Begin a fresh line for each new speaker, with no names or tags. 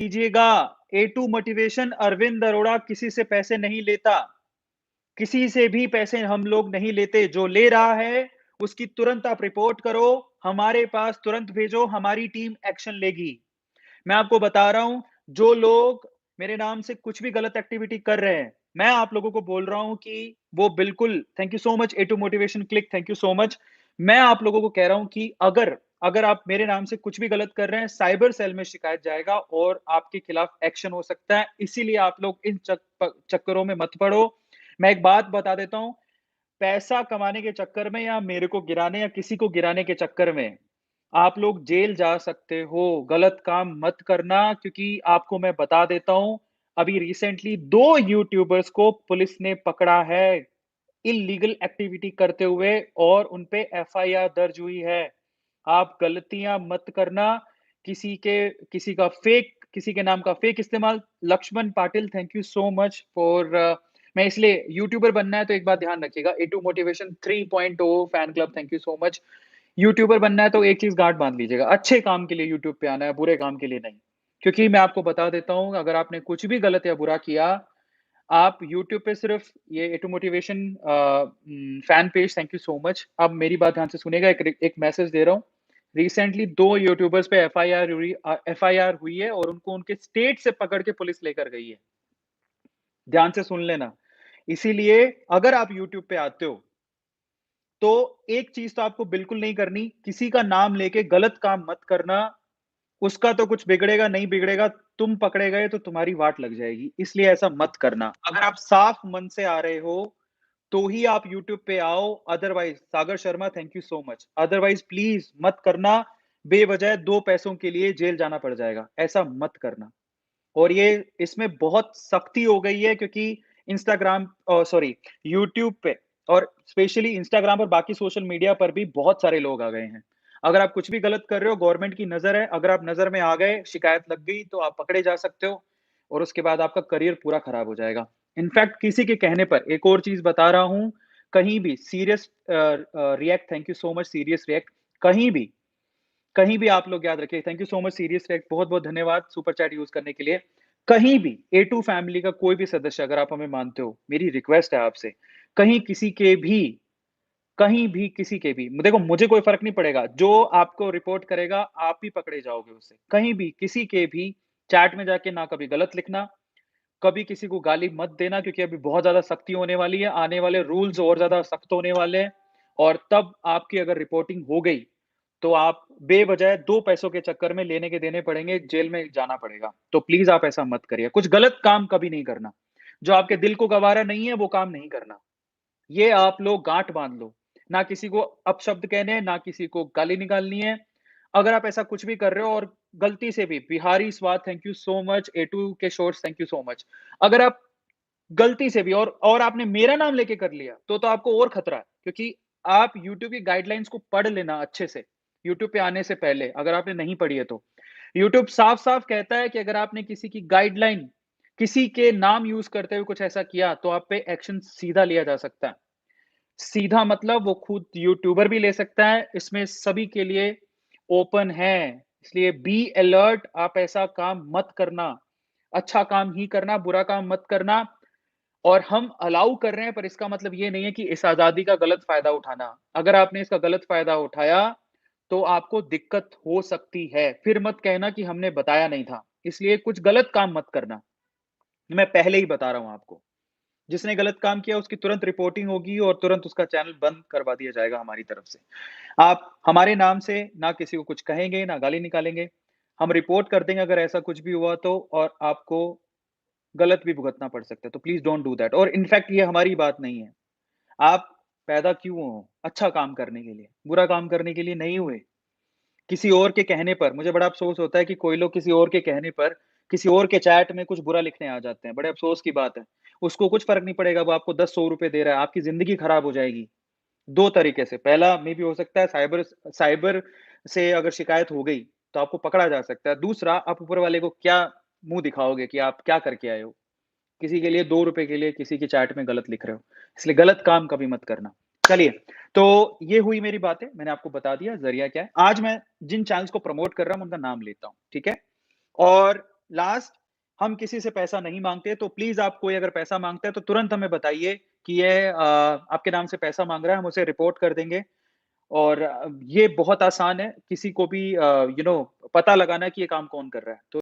कीजिएगा। A2 motivation Arvind Arora किसी से पैसे नहीं लेता। किसी से भी पैसे हम लोग नहीं लेते। जो ले रहा है, उसकी तुरंत आप रिपोर्ट करो, हमारे पास तुरंत भेजो, हमारी टीम एक्शन लेगी। मैं आपको बता रहा हूँ, जो लोग मेरे नाम से कुछ भी गलत एक्टिविटी कर रहे हैं, मैं आप लोगों को बोल रहा हूँ कि वो बिल्कुल thank you so much A2 motivation click, thank you so much. मैं आप लोगों को कह रहा हूँ कि अगर अगर आप मेरे नाम से कुछ भी गलत कर रहे हैं, साइबर सेल में शिकायत जाएगा और आपके खिलाफ एक्शन हो सकता है। इसीलिए आप लोग इन चक्करों में मत पड़ो। मैं एक बात बता देता हूँ, पैसा कमाने के चक्कर में या मेरे को गिराने या किसी को गिराने के चक्कर में आप लोग जेल जा सकते हो। गलत काम मत करना, क्योंकि आपको मैं बता देता हूँ, अभी रिसेंटली 2 यूट्यूबर्स को पुलिस ने पकड़ा है, इल्लीगल एक्टिविटी करते हुए और उन पे एफआईआर दर्ज हुई है। आप गलतियाँ मत करना, किसी के नाम का फेक इस्तेमाल। Laxman Patil, thank you so much for मैं इसलिए यूट्यूबर बनना है तो एक बात ध्यान रखिएगा, A2 motivation 3.0 fan club, thank you so much. YouTuber बनना है तो एक चीज़ गाँठ बाँध लीजिएगा, अच्छे काम के लिए यूट्यूब पे आना है, बुरे काम के लिए नहीं। क्योंकि मैं आपको बता देता हूँ, अगर आपने कुछ भी गलत या बुरा किया, आप यूट्यूब पे सिर्फ़ ये A2 motivation fan page, thank you so much. अब मेरी बात ध्यान से सुनिएगा, एक मैसेज दे रहा हूँ। रिसेंटली 2 यूट्यूबर्स पे एफआईआर हुई है और उनको उनके स्टेट से पकड़ के पुलिस लेकर गई है। ध्यान से सुन लेना। इसीलिए अगर आप यूट्यूब पे आते हो, तो एक चीज़ तो आपको बिल्कुल नहीं करनी, किसी का नाम लेके गलत काम मत करना। उसका तो कुछ बिगड़ेगा, नहीं बिगड़ेगा, तुम पकड़े गए तो तुम्हारी वाट लग जाएगी, इसलिए ऐसा मत करना। अगर आप साफ मन से आ रहे हो, तो ही आप यूट्यूब पे आओ, otherwise Sagar Sharma, thank you so much. Otherwise please मत करना, बेवजह 2 पैसों के लिए जेल जाना पड़ जाएगा, ऐसा मत करना। और ये इसमें बहुत सख्ती हो गई है, क्योंकि सॉरी, यूट्यूब पे और स्पेशली इंस्टाग्राम और बाकी सोशल मीडिया पर भी बहुत सारे लोग आ गए हैं। अगर आप कुछ भी गलत कर रहे हो, गवर्नमेंट की नज़र है, अगर आप नज़र में आ गए, शिकायत लग गई, तो आप पकड़े जा सकते हो और उसके बाद आपका करियर पूरा खराब हो जाएगा। इनफैक्ट किसी के कहने पर एक और चीज़ बता रहा हूँ, कहीं भी serious react, thank you so much serious react, कहीं भी आप लोग याद रखिए, thank you so much serious react, बहुत-बहुत धन्यवाद सुपर चैट यूज़ करने के लिए। कहीं भी A2 फैमिली का कोई भी सदस्य अगर आप हमें मानते हो, मेरी रिक्वेस्ट है आपसे, कहीं किसी के भी कहीं भी किसी के भी देखो, मुझे कोई फ़र्क नहीं पड़ेगा, जो आपको रिपोर्ट करेगा, आप ही पकड़े जाओगे उससे। कहीं भी किसी के भी चैट में जाके ना कभी गलत लिखना, कभी किसी को गाली मत देना, क्योंकि अभी बहुत ज़्यादा सख्ती होने वाली है, आने वाले रूल्स और ज़्यादा सख्त होने वाले हैं और तब आपकी अगर रिपोर्टिंग हो गई, तो आप बेवजह 2 पैसों के चक्कर में लेने के देने पड़ेंगे, जेल में जाना पड़ेगा। तो प्लीज़ आप ऐसा मत करिए। कुछ गलत काम कभी नहीं करना। जो आपके दिल को गँवारा नहीं है, वो काम नहीं करना। ये आप लोग गाँठ बाँध लो। ना किसी को अपशब्द कहने हैं, ना किसी को गाली निकालनी है। अगर आप ऐसा कुछ भी कर रहे हो और गलती से भी बिहारी स्वाद, thank you so much, A2 के shorts, thank you so much. अगर आप गलती से भी और आपने मेरा नाम लेके कर लिया, तो आपको और खतरा है, क्योंकि आप यूट्यूब की गाइडलाइंस को पढ़ लेना अच्छे से, यूट्यूब पे आने से पहले, अगर आपने नहीं पढ़ी है तो। यूट्यूब साफ-साफ कहता है कि अगर आपने किसी की गाइडलाइन, किसी के नाम यूज़ करते हुए कुछ ऐसा किया, तो आप पे एक्शन सीधा लिया जा सकता है। सीधा मतलब वो खुद यूट्यूबर भी ले सकता है, इसमें सभी के लिए ओपन है। इसलिए बी अलर्ट, आप ऐसा काम मत करना। अच्छा काम ही करना, बुरा काम मत करना। और हम अलाउ कर रहे हैं, पर इसका मतलब ये नहीं है कि इस आज़ादी का गलत फ़ायदा उठाना। अगर आपने इसका गलत फ़ायदा उठाया, तो आपको दिक्कत हो सकती है। फिर मत कहना कि हमने बताया नहीं था। इसलिए कुछ गलत काम मत करना। मैं पहले ही बता रहा हूँ आपको। जिसने गलत काम किया उसकी तुरंत रिपोर्टिंग होगी और तुरंत उसका चैनल बंद करवा दिया जाएगा हमारी तरफ से। आप हमारे नाम से ना किसी को कुछ कहेंगे, ना गाली निकालेंगे। हम रिपोर्ट कर देंगे अगर ऐसा कुछ भी हुआ तो, और आपको गलत भी भुगतना पड़ सकता है, तो प्लीज़ डोंट डू दैट। और इनफैक्ट ये हमारी बात नहीं है। आप पैदा क्यों हो? अच्छा काम करने के लिए, बुरा काम करने के लिए नहीं हुए। किसी और के कहने पर मुझे बड़ा अफ़सोस होता है कि कोई लोग किसी और के कहने पर, किसी और के चैट में कुछ बुरा लिखने आ जाते हैं, बड़े अफ़सोस की बात है। उसको कुछ फ़र्क नहीं पड़ेगा, वो आपको 10-100 रुपए दे रहा है, आपकी ज़िंदगी खराब हो जाएगी। 2 तरीके से, पहला मेबी हो सकता है साइबर से अगर शिकायत हो गई, तो आपको पकड़ा जा सकता है। दूसरा, आप ऊपर वाले को क्या मुँह दिखाओगे कि आप क्या करके आए हो? किसी के लिए 2 रुपए के लिए किसी की चैट में गलत लिख रहे हो। इसलिए गलत काम कभी मत करना। चलिए, तो ये हुई मेरी बातें, मैंने आपको बता दिया ज़रिया क्या है। आज मैं जिन चैनल्स को प्रमोट कर रहा हूँ, उनका नाम लेता हूँ, ठीक है? और लास्ट हम किसी से पैसा नहीं माँगते, तो प्लीज़ आप कोई अगर पैसा माँगता है तो तुरंत हमें बताइए कि ये आपके नाम से पैसा माँग रहा है, हम उसे रिपोर्ट कर देंगे। और ये बहुत आसान है, किसी को भी पता लगाना कि ये काम कौन कर रहा है। तो